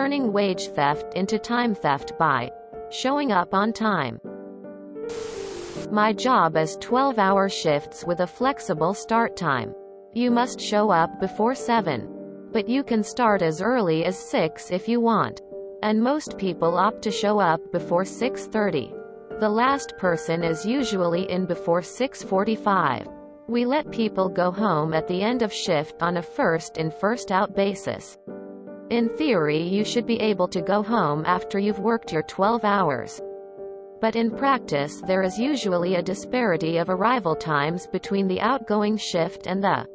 turning wage theft into time theft by showing up on time. My job is 12-hour shifts with a flexible start time. You must show up before 7. But you can start as early as 6 if you want. And most people opt to show up before 6:30. The last person is usually in before 6:45. We let people go home at the end of shift on a first-in first-out basis. In theory, you should be able to go home after you've worked your 12 hours. But in practice, there is usually a disparity of arrival times between the outgoing shift and the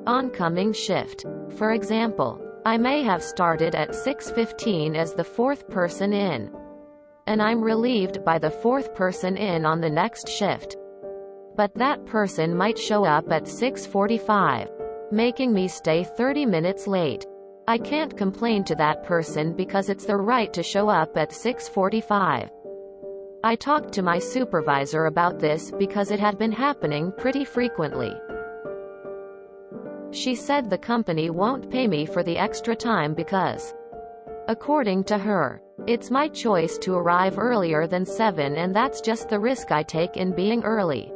oncoming shift. For example, I may have started at 6:15 as the fourth person in, and I'm relieved by the fourth person in on the next shift. But that person might show up at 6:45, making me stay 30 minutes late. I can't complain to that person because it's their right to show up at 6:45. I talked to my supervisor about this because it had been happening pretty frequently. She said the company won't pay me for the extra time because, according to her, it's my choice to arrive earlier than 7, and that's just the risk I take in being early.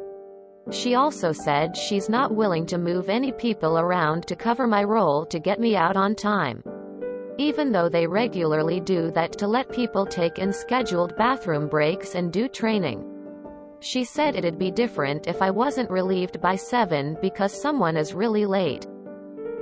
She also said she's not willing to move any people around to cover my role to get me out on time, even though they regularly do that to let people take in scheduled bathroom breaks and do training. She said it'd be different if I wasn't relieved by 7 because someone is really late.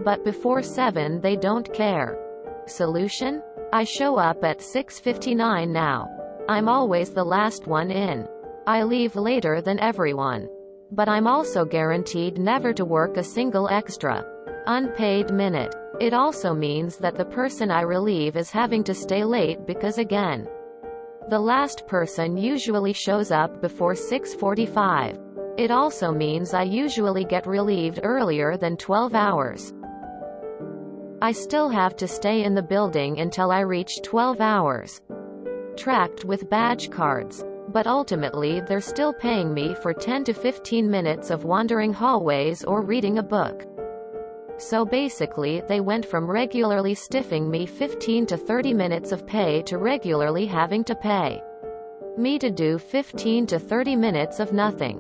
But before 7 they don't care. Solution? I show up at 6:59 now. I'm always the last one in. I leave later than everyone. But I'm also guaranteed never to work a single extra, unpaid minute. It also means that the person I relieve is having to stay late because, again, the last person usually shows up before 6:45. It also means I usually get relieved earlier than 12 hours. I still have to stay in the building until I reach 12 hours, tracked with badge cards. But ultimately they're still paying me for 10 to 15 minutes of wandering hallways or reading a book. So basically, they went from regularly stiffing me 15 to 30 minutes of pay to regularly having to pay me to do 15 to 30 minutes of nothing.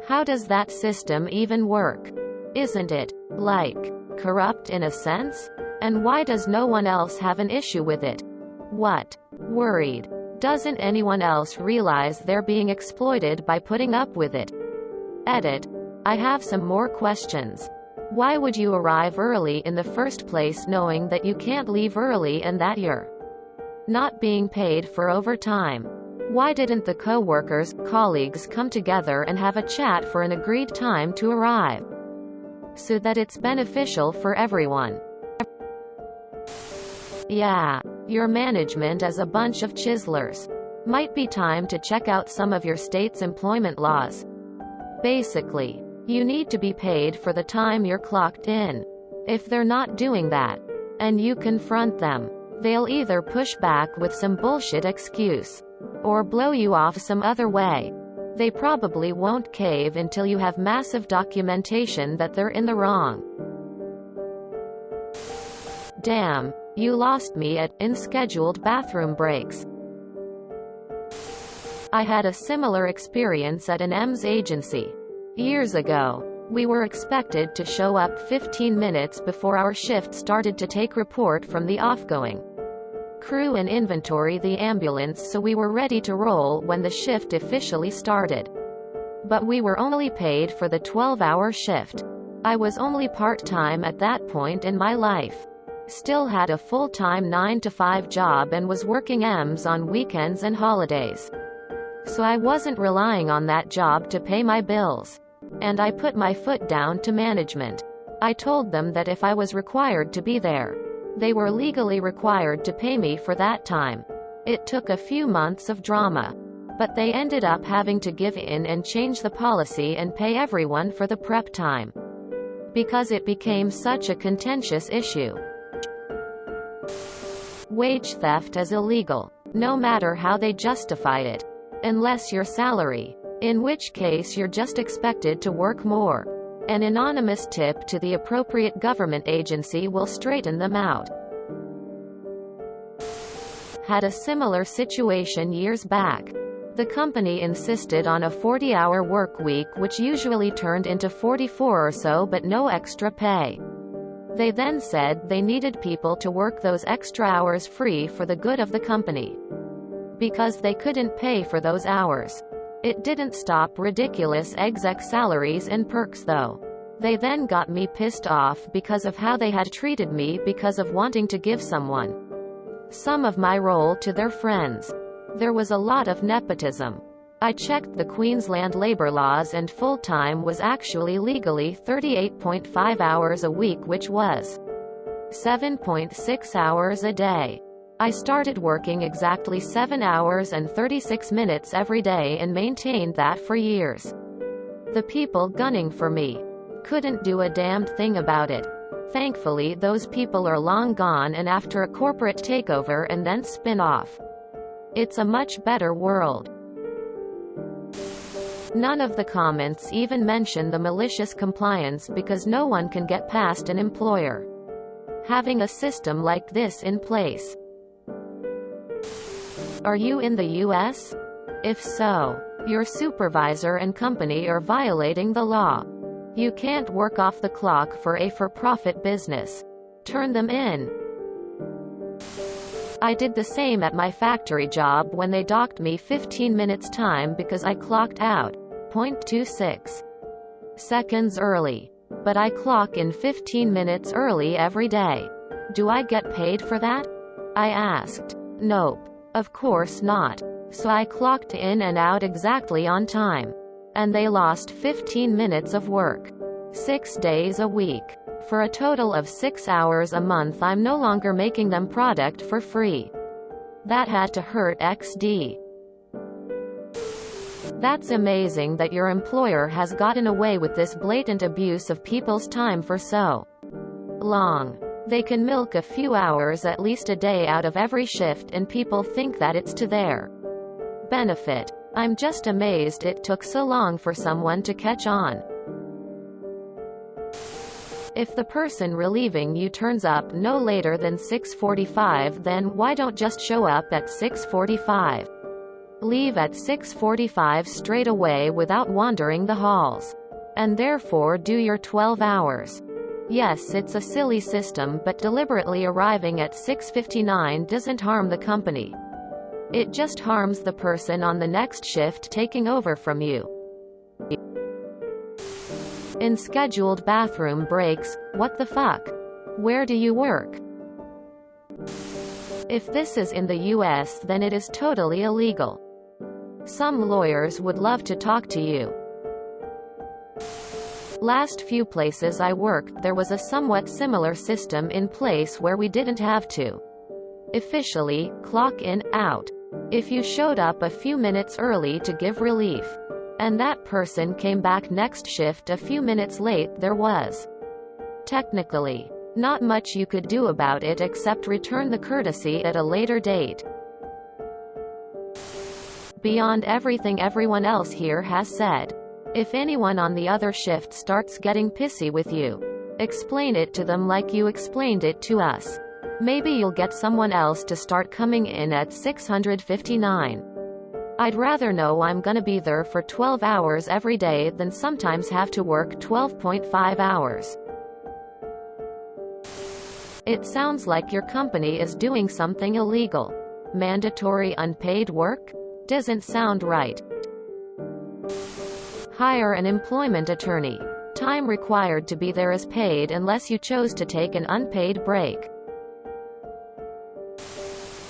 How does that system even work? Isn't it, like, corrupt in a sense? And why does no one else have an issue with it? What? Worried? Doesn't anyone else realize they're being exploited by putting up with it? Edit. I have some more questions. Why would you arrive early in the first place knowing that you can't leave early and that you're not being paid for overtime? Why didn't the colleagues come together and have a chat for an agreed time to arrive, so that it's beneficial for everyone? Yeah, your management is a bunch of chiselers. Might be time to check out some of your state's employment laws. Basically, you need to be paid for the time you're clocked in. If they're not doing that, and you confront them, they'll either push back with some bullshit excuse, or blow you off some other way. They probably won't cave until you have massive documentation that they're in the wrong. Damn, you lost me at unscheduled bathroom breaks. I had a similar experience at an EMS agency. Years ago, we were expected to show up 15 minutes before our shift started to take report from the offgoing crew and inventory the ambulance so we were ready to roll when the shift officially started. But we were only paid for the 12-hour shift. I was only part-time at that point in my life. Still had a full-time 9-to-5 job and was working EMS on weekends and holidays. So I wasn't relying on that job to pay my bills. And I put my foot down to management. I told them that if I was required to be there, they were legally required to pay me for that time. It took a few months of drama, but they ended up having to give in and change the policy and pay everyone for the prep time, because it became such a contentious issue. Wage theft is illegal, no matter how they justify it, unless your salary, in which case you're just expected to work more. An anonymous tip to the appropriate government agency will straighten them out. had a similar situation years back. The company insisted on a 40-hour work week, which usually turned into 44 or so, but no extra pay. They then said they needed people to work those extra hours free for the good of the company, because they couldn't pay for those hours. It didn't stop ridiculous exec salaries and perks though. They then got me pissed off because of how they had treated me because of wanting to give some of my role to their friends. There was a lot of nepotism. I checked the Queensland labour laws and full-time was actually legally 38.5 hours a week, which was 7.6 hours a day. I started working exactly 7 hours and 36 minutes every day and maintained that for years. The people gunning for me couldn't do a damned thing about it. Thankfully, those people are long gone and after a corporate takeover and then spin-off. It's a much better world. None of the comments even mention the malicious compliance because no one can get past an employer having a system like this in place. Are you in the US? If so, your supervisor and company are violating the law. You can't work off the clock for a for-profit business. Turn them in. I did the same at my factory job when they docked me 15 minutes time because I clocked out 0.26 seconds early. But I clock in 15 minutes early every day. Do I get paid for that? I asked. Nope. Of course not. So I clocked in and out exactly on time. And they lost 15 minutes of work. 6 days a week. For a total of 6 hours a month. I'm no longer making them product for free. That had to hurt XD. That's amazing that your employer has gotten away with this blatant abuse of people's time for so long. They can milk a few hours at least a day out of every shift and people think that it's to their benefit. I'm just amazed it took so long for someone to catch on. If the person relieving you turns up no later than 6:45, then why don't just show up at 6:45? Leave at 6:45 straight away without wandering the halls. And therefore do your 12 hours. Yes, it's a silly system, but deliberately arriving at 6:59 doesn't harm the company. It just harms the person on the next shift taking over from you. In scheduled bathroom breaks, what the fuck? Where do you work? If this is in the US, then it is totally illegal. Some lawyers would love to talk to you. Last few places I worked, there was a somewhat similar system in place where we didn't have to officially clock in, out. If you showed up a few minutes early to give relief, and that person came back next shift a few minutes late, there was technically not much you could do about it except return the courtesy at a later date. Beyond everything everyone else here has said, if anyone on the other shift starts getting pissy with you, explain it to them like you explained it to us. Maybe you'll get someone else to start coming in at 6:59. I'd rather know I'm gonna be there for 12 hours every day than sometimes have to work 12.5 hours. It sounds like your company is doing something illegal. Mandatory unpaid work? Doesn't sound right. Hire an employment attorney. Time required to be there is paid unless you chose to take an unpaid break.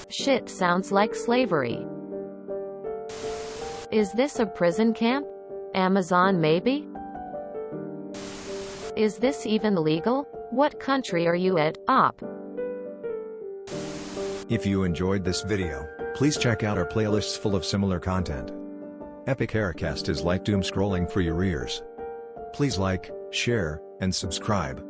Shit sounds like slavery. Is this a prison camp? Amazon maybe? Is this even legal? What country are you at, op? If you enjoyed this video, please check out our playlists full of similar content. Epic Haircast is like doom scrolling for your ears. Please like, share, and subscribe.